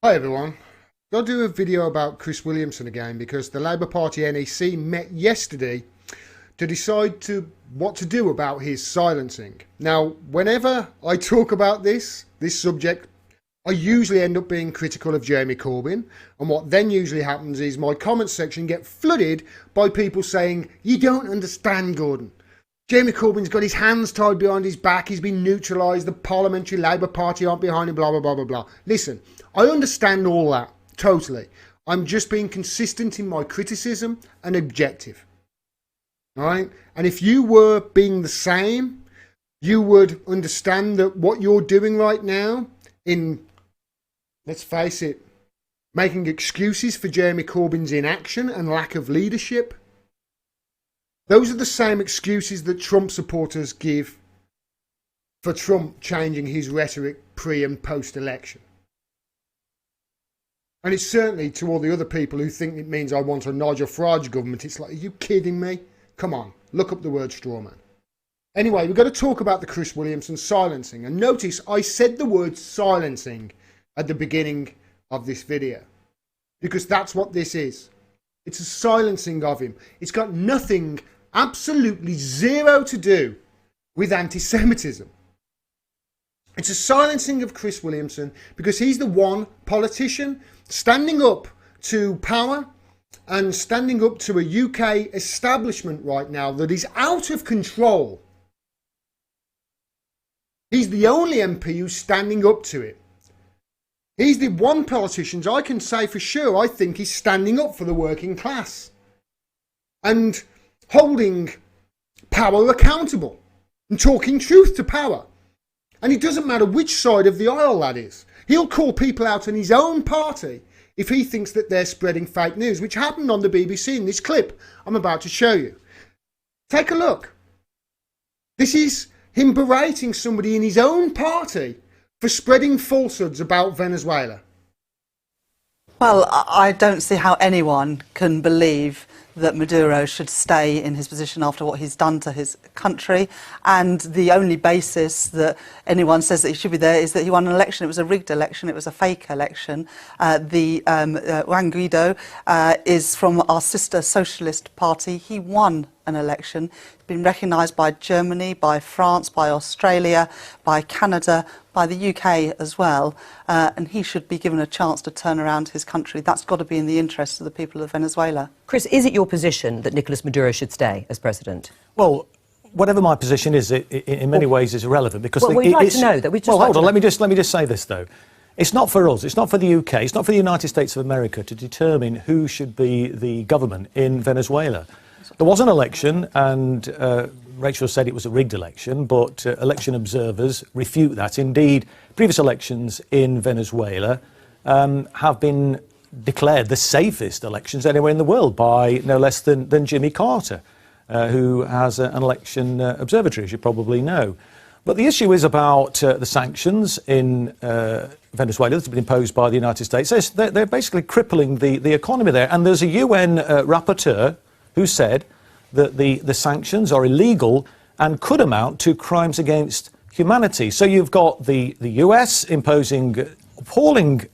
Hi everyone. I'll do a video about Chris Williamson again because the Labour Party NEC met yesterday to decide what to do about his silencing. Now, whenever I talk about this subject, I usually end up being critical of Jeremy Corbyn, and what then usually happens is my comment section get flooded by people saying, "You don't understand, Gordon. Jeremy Corbyn's got his hands tied behind his back, he's been neutralised, the Parliamentary Labour Party aren't behind him, blah, blah, blah, blah, blah." Listen, I understand all that, totally. I'm just being consistent in my criticism and objective. Alright? And if you were being the same, you would understand that what you're doing right now in, let's face it, making excuses for Jeremy Corbyn's inaction and lack of leadership, those are the same excuses that Trump supporters give for Trump changing his rhetoric pre and post election. And it's certainly to all the other people who think it means I want a Nigel Farage government. It's like, are you kidding me? Come on, look up the word strawman. Anyway, we've got to talk about the Chris Williamson silencing. And notice I said the word silencing at the beginning of this video, because that's what this is. It's a silencing of him. It's got nothing, absolutely zero to do with anti-Semitism. It's a silencing of Chris Williamson because he's the one politician standing up to power and standing up to a UK establishment right now that is out of control. He's the only MP who's standing up to it. He's the one politician I can say for sure I think he's standing up for the working class and holding power accountable and talking truth to power. And it doesn't matter which side of the aisle that is. He'll call people out in his own party if he thinks that they're spreading fake news, which happened on the BBC in this clip I'm about to show you. Take a look. This is him berating somebody in his own party for spreading falsehoods about Venezuela. Well, I don't see how anyone can believe that Maduro should stay in his position after what he's done to his country, and the only basis that anyone says that he should be there is that he won an election. It was a rigged election, it was a fake election. Juan Guaido is from our sister socialist party. He won an election, been recognised by Germany, by France, by Australia, by Canada, by the UK as well, and he should be given a chance to turn around his country. That's got to be in the interests of the people of Venezuela. Chris, is it your position that Nicolas Maduro should stay as president? Well, whatever my position is, in many ways is irrelevant because we'd like to know that. Hold on. Let me just say this though. It's not for us. It's not for the UK. It's not for the United States of America to determine who should be the government in Venezuela. There was an election, and Rachel said it was a rigged election, but election observers refute that. Indeed, previous elections in Venezuela have been declared the safest elections anywhere in the world by no less than Jimmy Carter, who has an election observatory, as you probably know. But the issue is about the sanctions in Venezuela that have been imposed by the United States. They're basically crippling the economy there. And there's a UN rapporteur who said that the sanctions are illegal and could amount to crimes against humanity. So you've got the US imposing appalling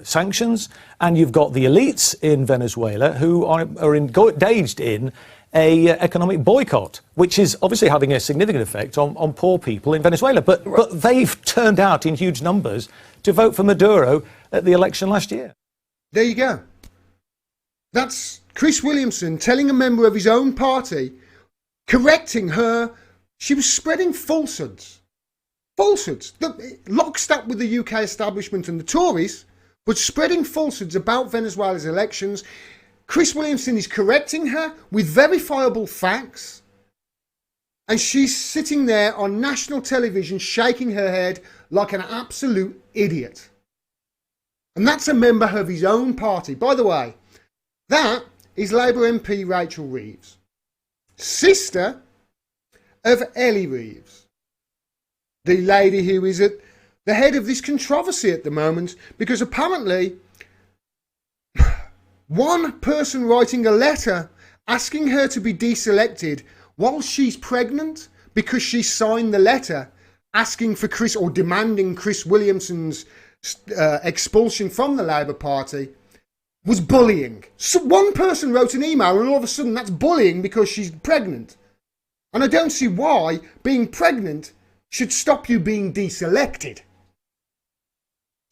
sanctions, and you've got the elites in Venezuela who are engaged in a economic boycott, which is obviously having a significant effect on poor people in Venezuela. But they've turned out in huge numbers to vote for Maduro at the election last year. There you go. That's Chris Williamson telling a member of his own party, correcting her. She was spreading falsehoods. Falsehoods. Lockstep with the UK establishment and the Tories, but spreading falsehoods about Venezuela's elections. Chris Williamson is correcting her with verifiable facts, and she's sitting there on national television shaking her head like an absolute idiot. And that's a member of his own party. By the way, that is Labour MP Rachel Reeves, sister of Ellie Reeves, the lady who is at the head of this controversy at the moment, because apparently one person writing a letter asking her to be deselected while she's pregnant because she signed the letter asking for Chris, or demanding Chris Williamson's expulsion from the Labour Party was bullying. So one person wrote an email and all of a sudden that's bullying because she's pregnant. And I don't see why being pregnant should stop you being deselected.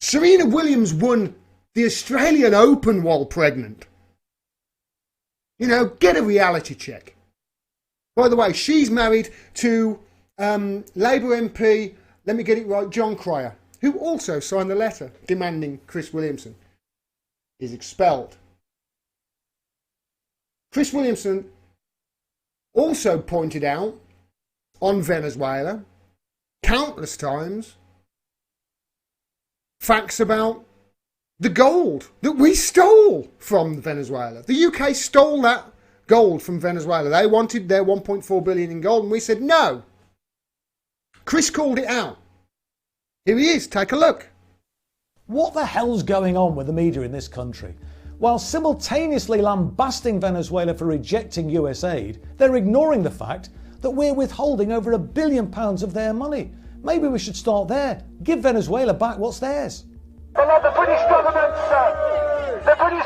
Serena Williams won the Australian Open while pregnant. You know, get a reality check. By the way, she's married to Labour MP, let me get it right, John Cryer, who also signed the letter demanding Chris Williamson is expelled. Chris Williamson also pointed out on Venezuela countless times facts about the gold that we stole from Venezuela. The UK stole that gold from Venezuela. They wanted their 1.4 billion in gold and we said no. Chris called it out. Here he is, take a look. What the hell's going on with the media in this country? While simultaneously lambasting Venezuela for rejecting US aid, they're ignoring the fact that we're withholding over £1 billion of their money. Maybe we should start there. Give Venezuela back what's theirs. Well, the British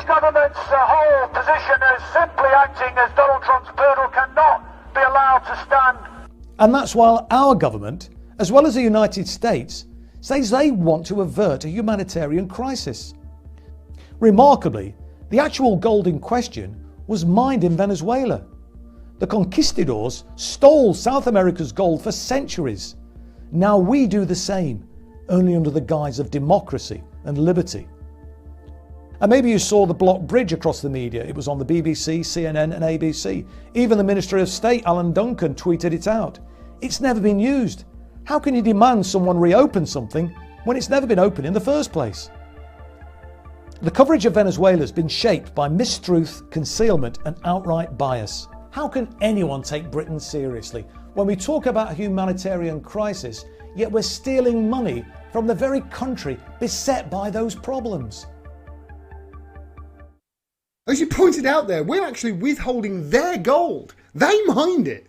government's whole position is simply acting as Donald Trump's poodle cannot be allowed to stand. And that's while our government, as well as the United States, says they want to avert a humanitarian crisis. Remarkably, the actual gold in question was mined in Venezuela. The conquistadors stole South America's gold for centuries. Now we do the same, only under the guise of democracy and liberty. And maybe you saw the block bridge across the media. It was on the BBC, CNN and ABC. Even the Minister of State, Alan Duncan, tweeted it out. It's never been used. How can you demand someone reopen something when it's never been opened in the first place? The coverage of Venezuela has been shaped by mistruth, concealment and outright bias. How can anyone take Britain seriously when we talk about a humanitarian crisis, yet we're stealing money from the very country beset by those problems? As you pointed out there, we're actually withholding their gold. They mined it.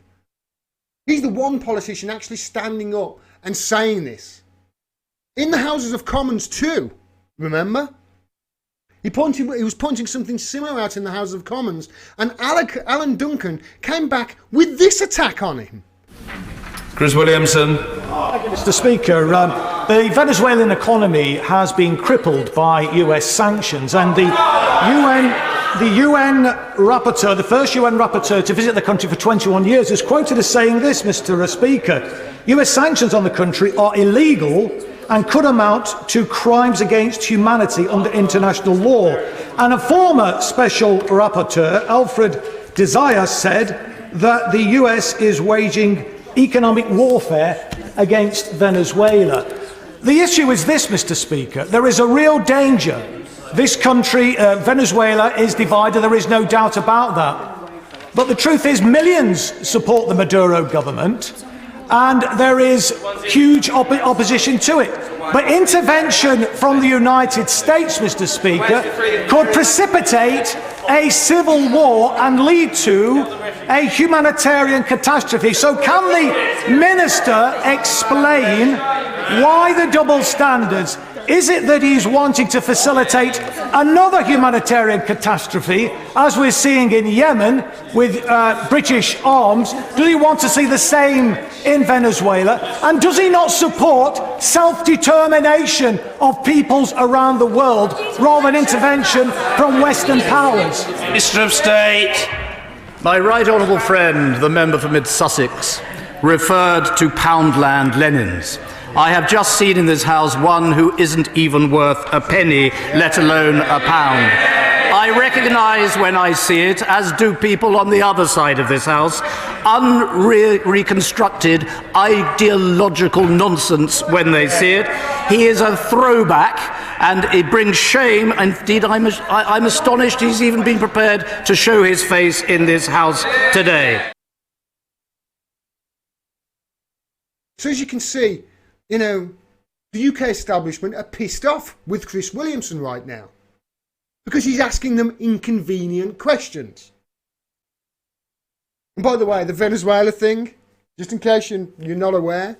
He's the one politician actually standing up and saying this. In the Houses of Commons too, remember? He was pointing something similar out in the House of Commons, and Alan Duncan came back with this attack on him. Chris Williamson. Mr. Speaker, the Venezuelan economy has been crippled by US sanctions, and the UN rapporteur, the first UN rapporteur to visit the country for 21 years, is quoted as saying this, Mr. Speaker: US sanctions on the country are illegal and could amount to crimes against humanity under international law. And a former special rapporteur, Alfred Desire, said that the US is waging economic warfare against Venezuela. The issue is this, Mr. Speaker: there is a real danger. This country, Venezuela, is divided, there is no doubt about that. But the truth is, millions support the Maduro government, and there is huge opposition to it. But intervention from the United States, Mr. Speaker, could precipitate a civil war and lead to a humanitarian catastrophe. So can the Minister explain why the double standards? Is it that he's wanting to facilitate another humanitarian catastrophe, as we're seeing in Yemen with British arms? Does he want to see the same in Venezuela? And does he not support self-determination of peoples around the world rather than intervention from Western powers? Minister of State. My right honourable friend, the member for Mid Sussex, referred to Poundland Lenins. I have just seen in this House one who isn't even worth a penny, let alone a pound. I recognise when I see it, as do people on the other side of this House, unreconstructed ideological nonsense when they see it. He is a throwback, and it brings shame. Indeed, I'm astonished he's even been prepared to show his face in this House today. So as you can see, you know, the UK establishment are pissed off with Chris Williamson right now because he's asking them inconvenient questions. And by the way, the Venezuela thing, just in case you're not aware,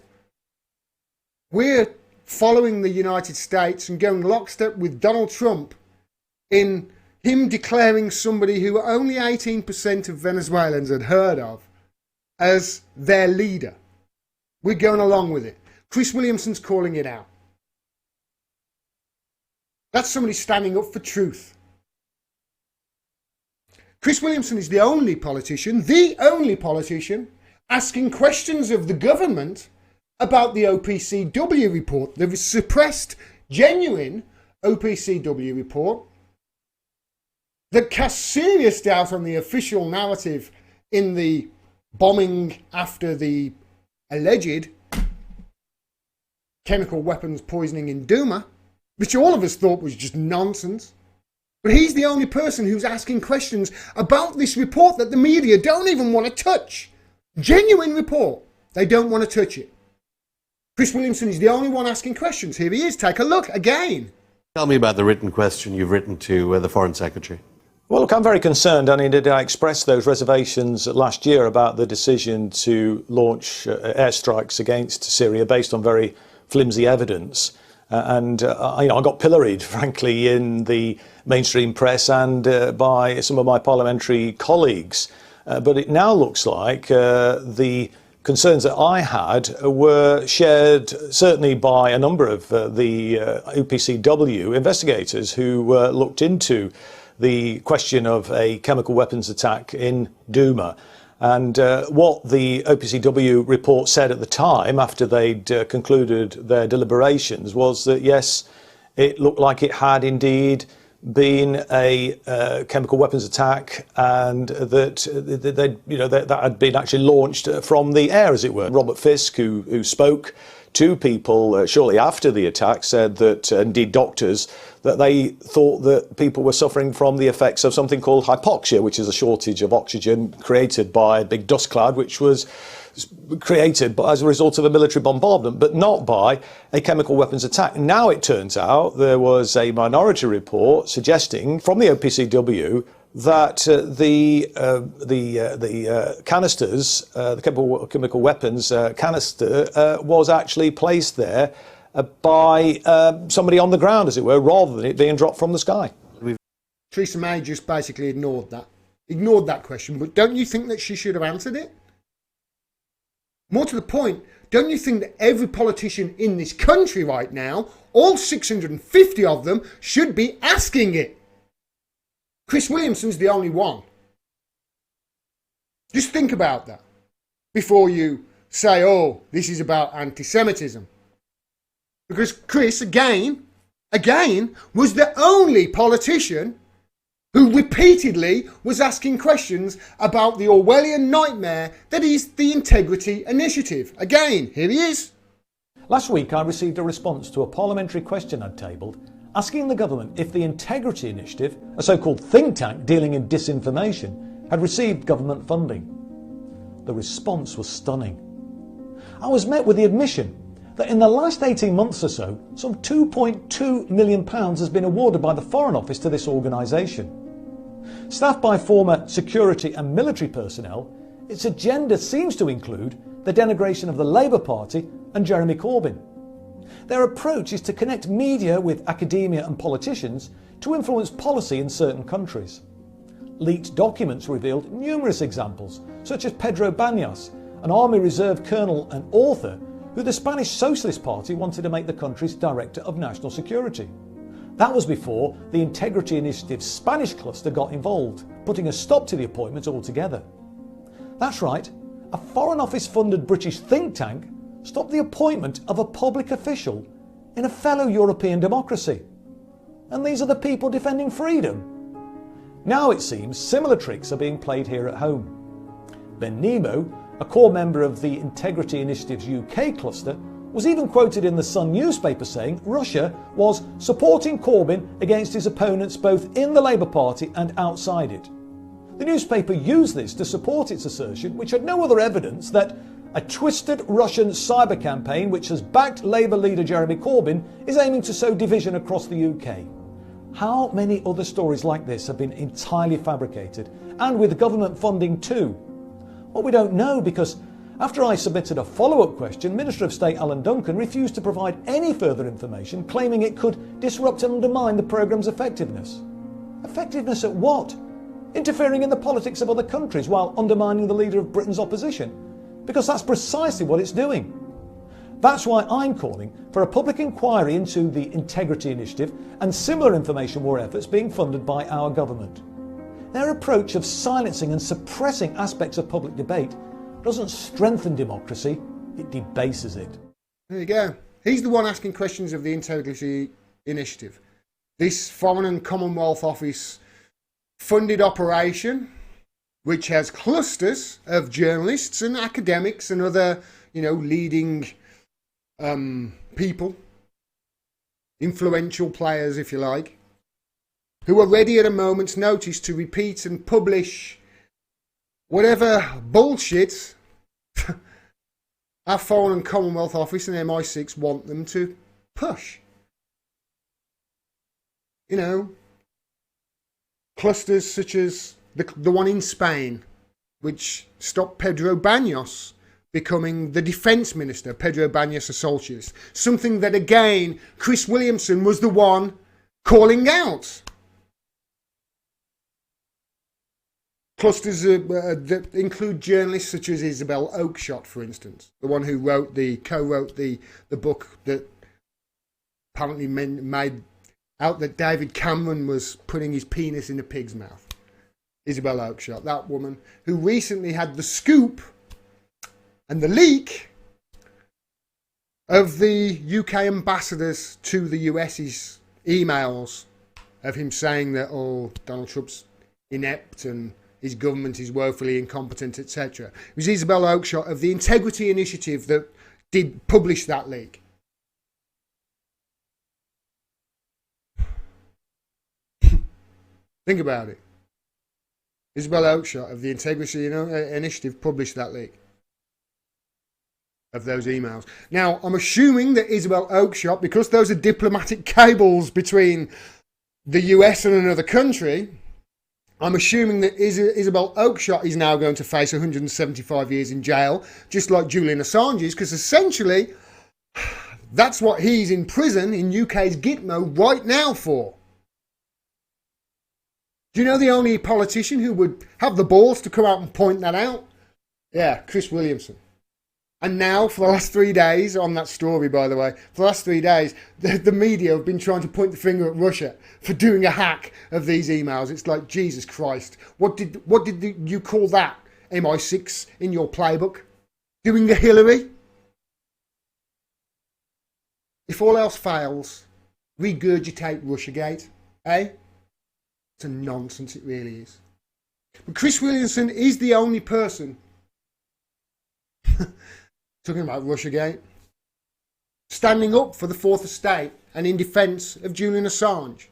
we're following the United States and going lockstep with Donald Trump in him declaring somebody who only 18% of Venezuelans had heard of as their leader. We're going along with it. Chris Williamson's calling it out. That's somebody standing up for truth. Chris Williamson is the only politician asking questions of the government about the OPCW report, the suppressed, genuine OPCW report that casts serious doubt on the official narrative in the bombing after the alleged chemical weapons poisoning in Dimmack, which all of us thought was just nonsense. But he's the only person who's asking questions about this report that the media don't even want to touch. Genuine report. They don't want to touch it. Chris Williamson is the only one asking questions. Here he is. Take a look again. Tell me about the written question you've written to the Foreign Secretary. Well, look, I'm very concerned. I mean, I expressed those reservations last year about the decision to launch airstrikes against Syria based on very flimsy evidence. I got pilloried, frankly, in the mainstream press and by some of my parliamentary colleagues. But it now looks like the concerns that I had were shared certainly by a number of the OPCW investigators who looked into the question of a chemical weapons attack in Dimmack. And what the OPCW report said at the time, after they'd concluded their deliberations, was that yes, it looked like it had indeed been a chemical weapons attack, and that that had been actually launched from the air, as it were. Robert Fisk, who spoke to people shortly after the attack, said that, indeed doctors, that they thought that people were suffering from the effects of something called hypoxia, which is a shortage of oxygen created by a big dust cloud, which was created as a result of a military bombardment, but not by a chemical weapons attack. Now it turns out there was a minority report suggesting from the OPCW that the canisters, the chemical weapons canister, was actually placed there by somebody on the ground, as it were, rather than it being dropped from the sky. Theresa May just basically ignored that question. But don't you think that she should have answered it? More to the point, don't you think that every politician in this country right now, all 650 of them, should be asking it? Chris Williamson's the only one. Just think about that before you say, oh, this is about anti-Semitism. Because Chris, again, was the only politician who repeatedly was asking questions about the Orwellian nightmare that is the Integrity Initiative. Again, here he is. Last week I received a response to a parliamentary question I'd tabled asking the government if the Integrity Initiative, a so-called think tank dealing in disinformation, had received government funding. The response was stunning. I was met with the admission that in the last 18 months or so, some £2.2 million has been awarded by the Foreign Office to this organisation. Staffed by former security and military personnel, its agenda seems to include the denigration of the Labour Party and Jeremy Corbyn. Their approach is to connect media with academia and politicians to influence policy in certain countries. Leaked documents revealed numerous examples, such as Pedro Baños, an Army Reserve colonel and author who the Spanish Socialist Party wanted to make the country's Director of National Security. That was before the Integrity Initiative's Spanish cluster got involved, putting a stop to the appointment altogether. That's right, a Foreign Office funded British think tank stopped the appointment of a public official in a fellow European democracy. And these are the people defending freedom. Now it seems similar tricks are being played here at home. Ben Nemo, a core member of the Integrity Initiative's UK cluster, was even quoted in the Sun newspaper saying Russia was supporting Corbyn against his opponents both in the Labour Party and outside it. The newspaper used this to support its assertion, which had no other evidence, that a twisted Russian cyber campaign which has backed Labour leader Jeremy Corbyn is aiming to sow division across the UK. How many other stories like this have been entirely fabricated, and with government funding too? Well, we don't know, because After I submitted a follow-up question, Minister of State Alan Duncan refused to provide any further information, claiming it could disrupt and undermine the programme's effectiveness. Effectiveness at what? Interfering in the politics of other countries while undermining the leader of Britain's opposition? Because that's precisely what it's doing. That's why I'm calling for a public inquiry into the Integrity Initiative and similar information war efforts being funded by our government. Their approach of silencing and suppressing aspects of public debate doesn't strengthen democracy, it debases it. There you go. He's the one asking questions of the Integrity Initiative. This Foreign and Commonwealth Office funded operation, which has clusters of journalists and academics and other, leading people, influential players, if you like, who are ready at a moment's notice to repeat and publish whatever bullshit our Foreign and Commonwealth Office and MI6 want them to push. Clusters such as the one in Spain, which stopped Pedro Baños becoming the defence minister. Pedro Baños, a socialist. Something that, again, Chris Williamson was the one calling out. Clusters that include journalists such as Isabel Oakeshott, for instance, the one who co-wrote the book that apparently made out that David Cameron was putting his penis in a pig's mouth. Isabel Oakeshott, that woman who recently had the scoop and the leak of the UK ambassadors to the US's emails of him saying that, Donald Trump's inept and his government is woefully incompetent, etc. It was Isabel Oakeshott of the Integrity Initiative that did publish that leak. Think about it. Isabel Oakeshott of the Integrity Initiative published that leak of those emails. Now, I'm assuming that Isabel Oakeshott, because those are diplomatic cables between the US and another country, I'm assuming that Isabel Oakeshott is now going to face 175 years in jail, just like Julian Assange is, because essentially that's what he's in prison in UK's Gitmo right now for. Do you know the only politician who would have the balls to come out and point that out? Yeah, Chris Williamson. And now, for the last 3 days, on that story, by the way, for the last 3 days, the media have been trying to point the finger at Russia for doing a hack of these emails. It's like, Jesus Christ. What did you call that, MI6, in your playbook? Doing a Hillary? If all else fails, regurgitate Russiagate, eh? It's a nonsense, it really is. But Chris Williamson is the only person talking about Russiagate, standing up for the Fourth Estate and in defence of Julian Assange.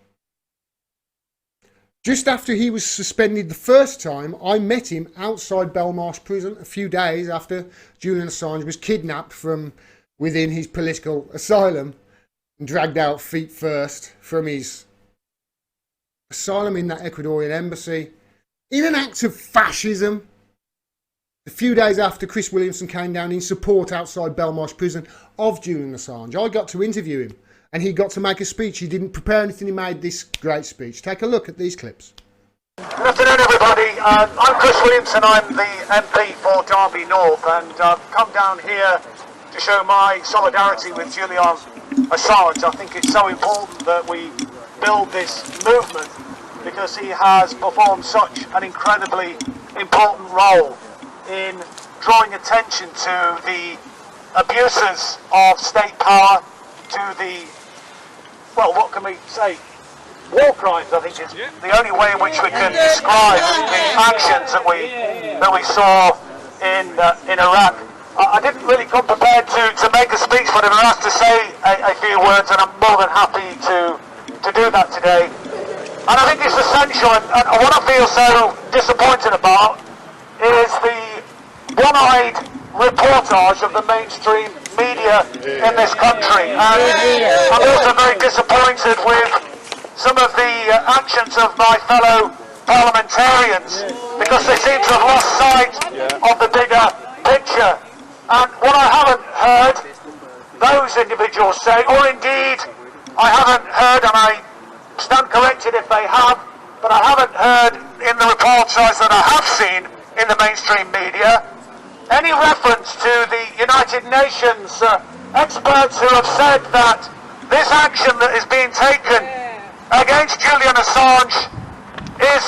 Just after he was suspended the first time, I met him outside Belmarsh prison a few days after Julian Assange was kidnapped from within his political asylum and dragged out feet first from his asylum in that Ecuadorian embassy in an act of fascism. A few days after Chris Williamson came down in support outside Belmarsh prison of Julian Assange, I got to interview him and he got to make a speech. He didn't prepare anything, he made this great speech. Take a look at these clips. Good afternoon, everybody. I'm Chris Williamson. I'm the MP for Derby North, and I've come down here to show my solidarity with Julian Assange. I think it's so important that we build this movement because he has performed such an incredibly important role in drawing attention to the abuses of state power, to the, well, what can we say, war crimes, I think is the only way in which we can describe the actions that we saw in Iraq. I didn't really come prepared to make a speech, but I've been asked to say a few words, and I'm more than happy to do that today. And I think it's essential, and what I feel so disappointed about is the one-eyed reportage of the mainstream media in this country. And I'm also very disappointed with some of the actions of my fellow parliamentarians because they seem to have lost sight of the bigger picture. And what I haven't heard those individuals say, or indeed I haven't heard, and I stand corrected if they have, but I haven't heard in the reports that I have seen in the mainstream media any reference to the United Nations experts who have said that this action that is being taken against Julian Assange is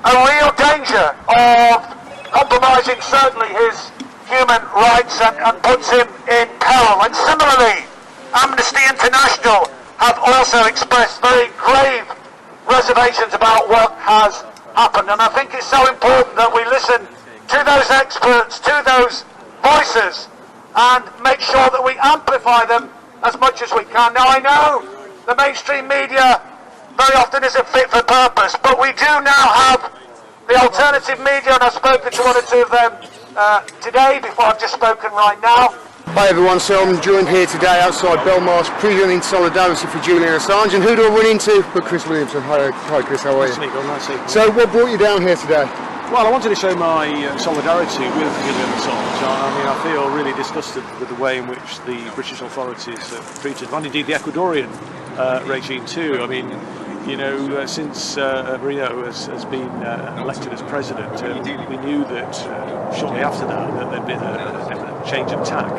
a real danger of compromising certainly his human rights and puts him in peril. And similarly, Amnesty International have also expressed very grave reservations about what has happened. And I think it's so important that we listen to those experts, to those voices, and make sure that we amplify them as much as we can. Now, I know the mainstream media very often isn't fit for purpose, but we do now have the alternative media, and I've spoken to one or two of them today before I've just spoken right now. Hi everyone, so I'm joined here today outside Belmarsh, presenting solidarity for Julian Assange, and who do I run into but Chris Williamson. Hi Chris, how are you? Nice to meet you. So what brought you down here today? Well, I wanted to show my solidarity with Julian Assange. I mean, I feel really disgusted with the way in which the British authorities have treated him, and indeed the Ecuadorian regime too. I mean, you know, since Rio has been elected as president, we knew that shortly after that there'd been a change of tack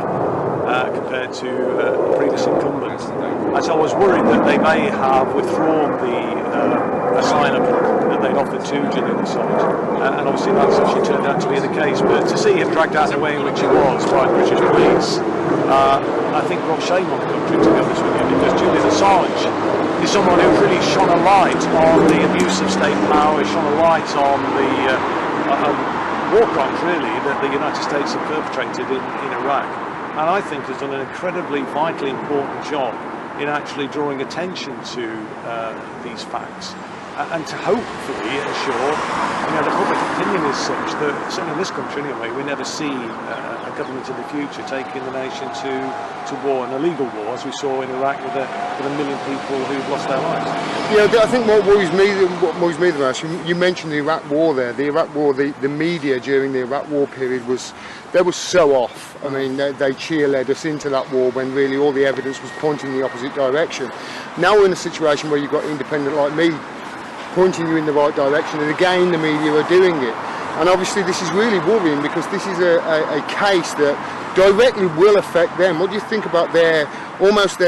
compared to the previous incumbent. And so I was worried that they may have withdrawn the asylum that they'd offered to Julian Assange, and obviously that's actually turned out to be the case. But to see him dragged out in the way in which he was by the British police, I think brought shame on the country, to be honest with you, because Julian Assange is someone who really shone a light on the abuse of state power, shone a light on the war crimes, really, that the United States have perpetrated in Iraq. And I think has done an incredibly vitally important job in actually drawing attention to these facts, and to hopefully ensure, you know, the public opinion is such that, certainly in this country anyway, we never see a government in the future taking the nation to war, an illegal war, as we saw in Iraq with a million people who've lost their lives. Yeah, I think what worries me the most, you mentioned the Iraq War there. The Iraq War, the media during the Iraq War period was so off. I mean, they cheerled us into that war when really all the evidence was pointing in the opposite direction. Now we're in a situation where you've got independent like me pointing you in the right direction, and again the media are doing it. And obviously this is really worrying, because this is a case that directly will affect them. What do you think about their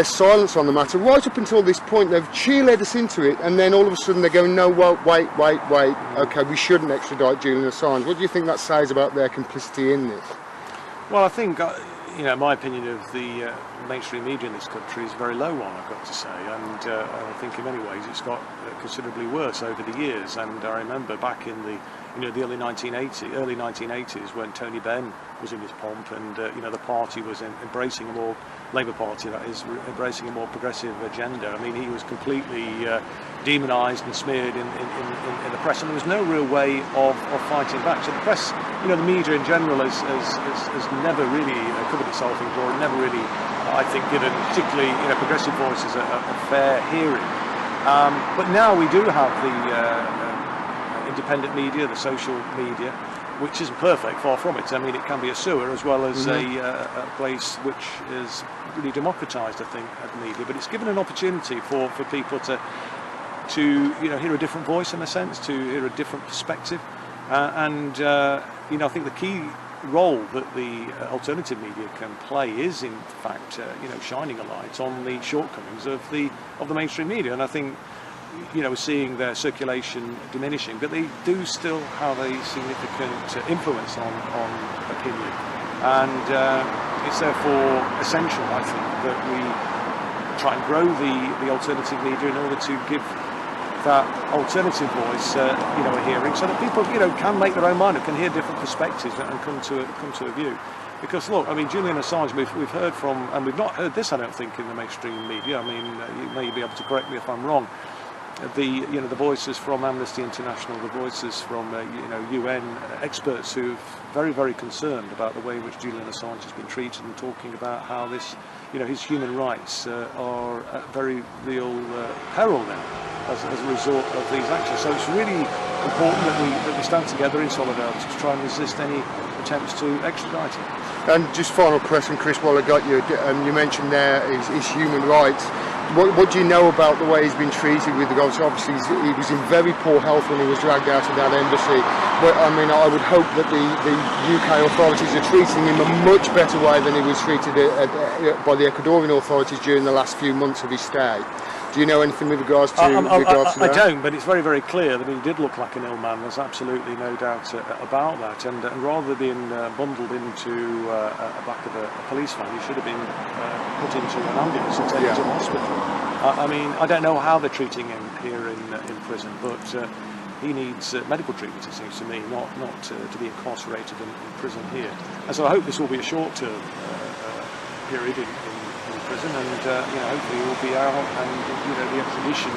silence on the matter? Right up until this point they've cheerled us into it, and then all of a sudden they're going, no, wait, okay, we shouldn't extradite Julian Assange. What do you think that says about their complicity in this? Well, I think, you know, my opinion of the mainstream media in this country is a very low one, I've got to say, and I think in many ways it's got considerably worse over the years. And I remember back in the early 1980s when Tony Benn was in his pomp, and the party was embracing a more Labour Party, that is, embracing a more progressive agenda. I mean, he was completely demonised and smeared in the press, and there was no real way of fighting back. So the press, the media in general has never really covered itself in glory, never really, I think, given particularly progressive voices a fair hearing. But now we do have the independent media, the social media, which isn't perfect, far from it. I mean, it can be a sewer as well as a place which is really democratised, I think, at the media. But it's given an opportunity for people to hear a different voice, in a sense, to hear a different perspective. I think the key role that the alternative media can play is, in fact, shining a light on the shortcomings of the mainstream media. And I think, we're seeing their circulation diminishing, but they do still have a significant influence on opinion. And it's therefore essential, I think, that we try and grow the alternative media in order to give that alternative voice, a hearing, so that people, can make their own mind up, can hear different perspectives and come to a view. Because look, I mean, Julian Assange, we've heard from, and we've not heard this, I don't think, in the mainstream media. I mean, you may be able to correct me if I'm wrong. The voices from Amnesty International, the voices from UN experts who are very, very concerned about the way in which Julian Assange has been treated, and talking about how this, his human rights are at very real peril now as a result of these actions. So it's really important that we stand together in solidarity to try and resist any attempts to extradite him. And just final question, Chris, while I got you, you mentioned there is human rights. What do you know about the way he's been treated with regards to, obviously he was in very poor health when he was dragged out of that embassy. But I mean, I would hope that the UK authorities are treating him a much better way than he was treated by the Ecuadorian authorities during the last few months of his stay. Do you know anything with regards to, that? I don't, but it's very, very clear that he did look like an ill man. There's absolutely no doubt about that. And rather than bundled into a back of a police van, he should have been put into an ambulance and taken to hospital. I mean, I don't know how they're treating him here in prison, but he needs medical treatment, it seems to me, not to be incarcerated in prison here. And so I hope this will be a short-term period in prison, and hopefully he will be out, and the extradition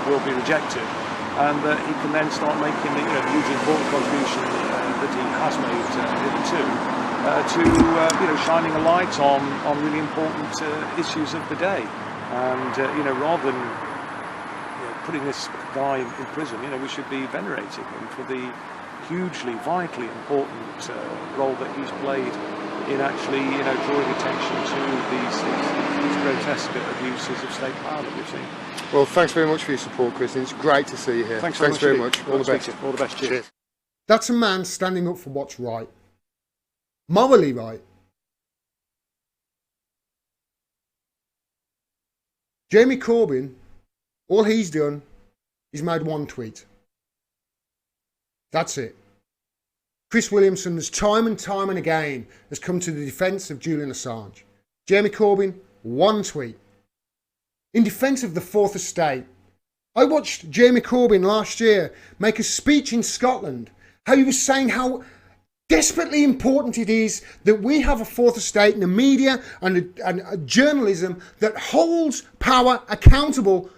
will be rejected, and he can then start making the huge important contribution that he has made hitherto to shining a light on really important issues of the day, and rather than putting this guy in prison, we should be venerating him for the hugely, vitally important role that he's played in actually, drawing attention to these grotesque abuses of state power that we've seen. Well, thanks very much for your support, Chris. It's great to see you here. Thanks very much. All the best. All the best. Cheers. That's a man standing up for what's right. Morally right. Jeremy Corbyn, all he's done is made one tweet. That's it. Chris Williamson has time and again has come to the defence of Julian Assange. Jeremy Corbyn, one tweet. In defence of the Fourth Estate. I watched Jeremy Corbyn last year make a speech in Scotland, how he was saying how desperately important it is that we have a Fourth Estate and a media and a journalism that holds power accountable.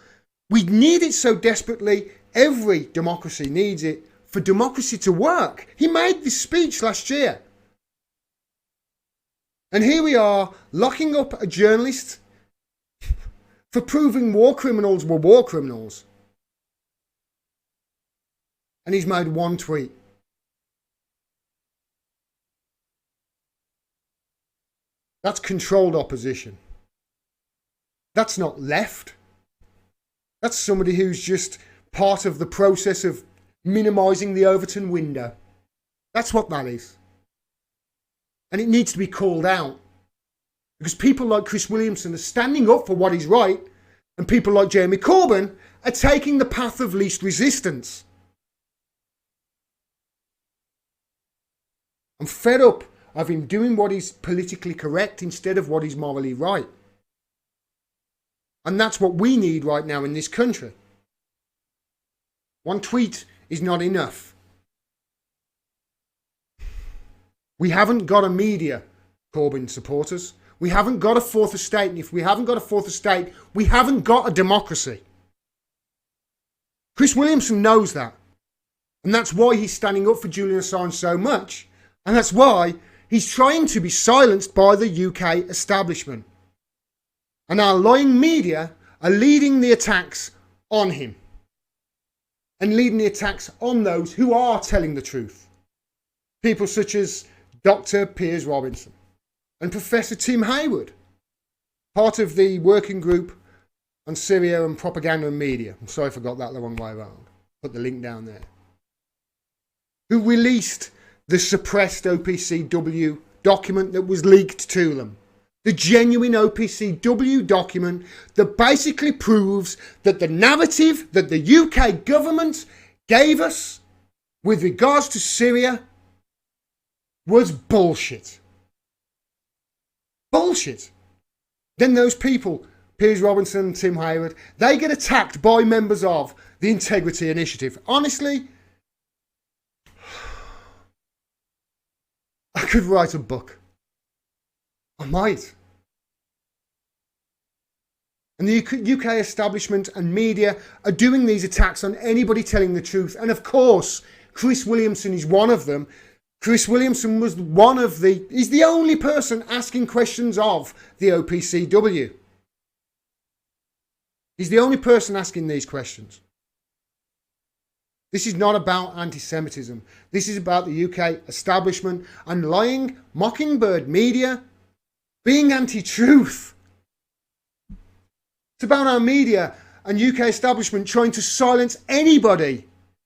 We need it so desperately. Every democracy needs it for democracy to work. He made this speech last year. And here we are, locking up a journalist for proving war criminals were war criminals. And he's made one tweet. That's controlled opposition. That's not left. That's somebody who's just part of the process of minimising the Overton window. That's what that is. And it needs to be called out. Because people like Chris Williamson are standing up for what is right, and people like Jeremy Corbyn are taking the path of least resistance. I'm fed up of him doing what is politically correct instead of what is morally right. And that's what we need right now in this country. One tweet is not enough. We haven't got a media, Corbyn supporters. We haven't got a Fourth Estate, and if we haven't got a Fourth Estate, we haven't got a democracy. Chris Williamson knows that. And that's why he's standing up for Julian Assange so much. And that's why he's trying to be silenced by the UK establishment. And our lying media are leading the attacks on him. And leading the attacks on those who are telling the truth. People such as Dr. Piers Robinson and Professor Tim Hayward, part of the working group on Syria and propaganda and media. I'm sorry if I got that the wrong way around. Put the link down there. Who released the suppressed OPCW document that was leaked to them. The genuine OPCW document that basically proves that the narrative that the UK government gave us with regards to Syria was bullshit. Bullshit. Then those people, Piers Robinson and Tim Hayward, they get attacked by members of the Integrity Initiative. Honestly, I could write a book. I might. And the UK establishment and media are doing these attacks on anybody telling the truth. And of course, Chris Williamson is one of them. Chris Williamson was he's the only person asking questions of the OPCW. He's the only person asking these questions. This is not about anti-Semitism. This is about the UK establishment and lying mockingbird media being anti-truth. It's about our media and UK establishment trying to silence anybody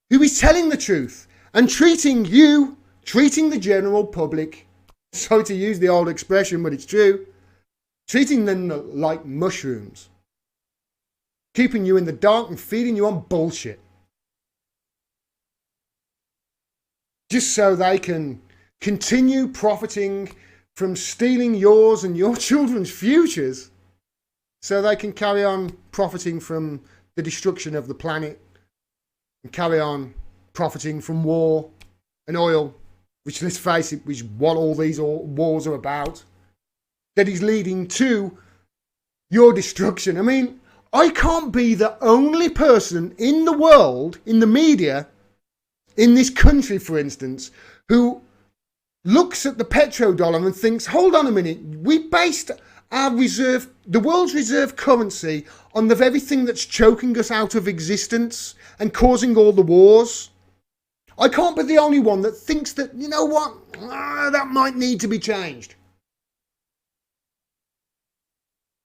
who is telling the truth and treating the general public, sorry to use the old expression, but it's true, treating them like mushrooms, keeping you in the dark and feeding you on bullshit. Just so they can continue profiting from stealing yours and your children's futures, so they can carry on profiting from the destruction of the planet and carry on profiting from war and oil, which, let's face it, is what all these wars are about, that is leading to your destruction. I mean, I can't be the only person in the world, in the media, in this country, for instance, who looks at the petrodollar and thinks, hold on a minute, we based our reserve, the world's reserve currency, on the very thing that's choking us out of existence and causing all the wars. I can't be the only one that thinks that, you know what, that might need to be changed.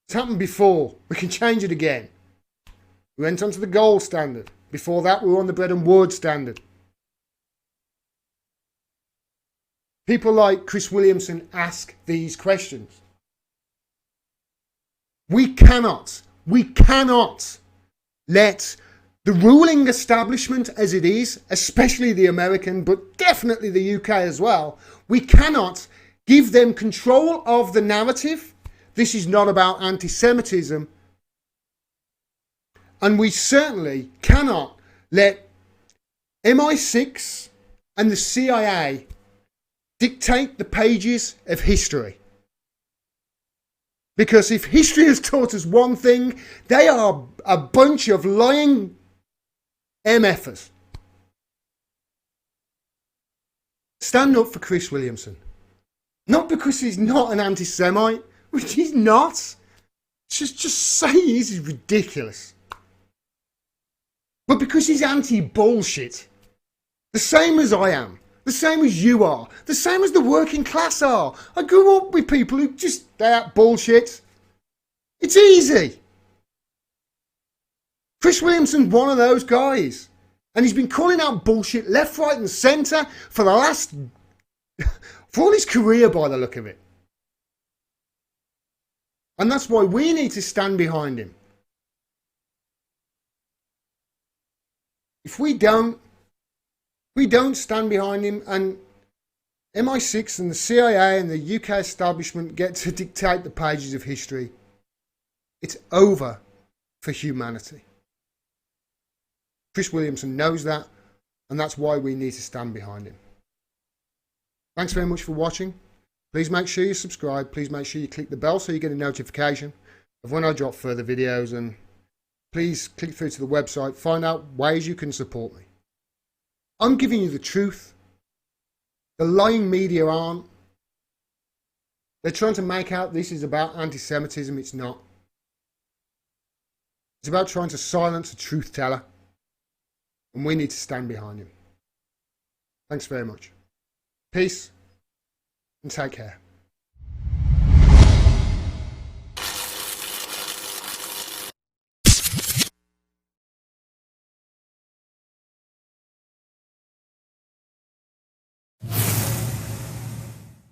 It's happened before. We can change it again. We went onto the gold standard. Before that, we were on the bread and wood standard. People like Chris Williamson ask these questions. We cannot let the ruling establishment as it is, especially the American, but definitely the UK as well, we cannot give them control of the narrative. This is not about anti-Semitism. And we certainly cannot let MI6 and the CIA dictate the pages of history. Because if history has taught us one thing, they are a bunch of lying MFers. Stand up for Chris Williamson. Not because he's not an anti-Semite, which he's not. Just say he is ridiculous. But because he's anti-bullshit. The same as I am. The same as you are. The same as the working class are. I grew up with people who just, they're bullshit. It's easy. Chris Williamson's one of those guys. And he's been calling out bullshit left, right and centre for the last... for all his career, by the look of it. And that's why we need to stand behind him. If we don't stand behind him, and MI6 and the CIA and the UK establishment get to dictate the pages of history, it's over for humanity. Chris Williamson knows that, and that's why we need to stand behind him. Thanks very much for watching. Please make sure you subscribe. Please make sure you click the bell so you get a notification of when I drop further videos, and please click through to the website, find out ways you can support me. I'm giving you the truth. The lying media aren't. They're trying to make out this is about anti-Semitism. It's not. It's about trying to silence a truth teller. And we need to stand behind him. Thanks very much. Peace and take care.